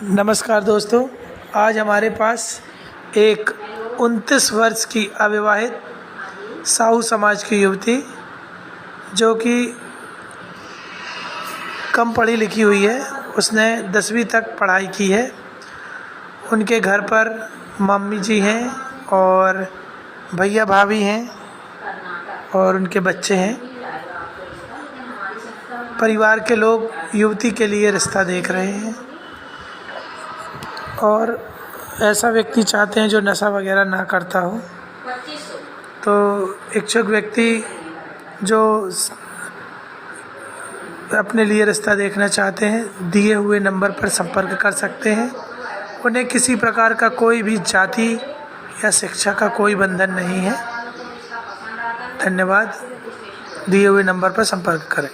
नमस्कार दोस्तों, आज हमारे पास एक 29 वर्ष की अविवाहित साहू समाज की युवती जो कि कम पढ़ी लिखी हुई है। उसने 10वीं तक पढ़ाई की है। उनके घर पर मम्मी जी हैं और भैया भाभी हैं और उनके बच्चे हैं। परिवार के लोग युवती के लिए रिश्ता देख रहे हैं और ऐसा व्यक्ति चाहते हैं जो नशा वगैरह ना करता हो। तो इच्छुक व्यक्ति जो अपने लिए रिश्ता देखना चाहते हैं दिए हुए नंबर पर संपर्क कर सकते हैं। उन्हें किसी प्रकार का कोई भी जाति या शिक्षा का कोई बंधन नहीं है। धन्यवाद। दिए हुए नंबर पर संपर्क करें।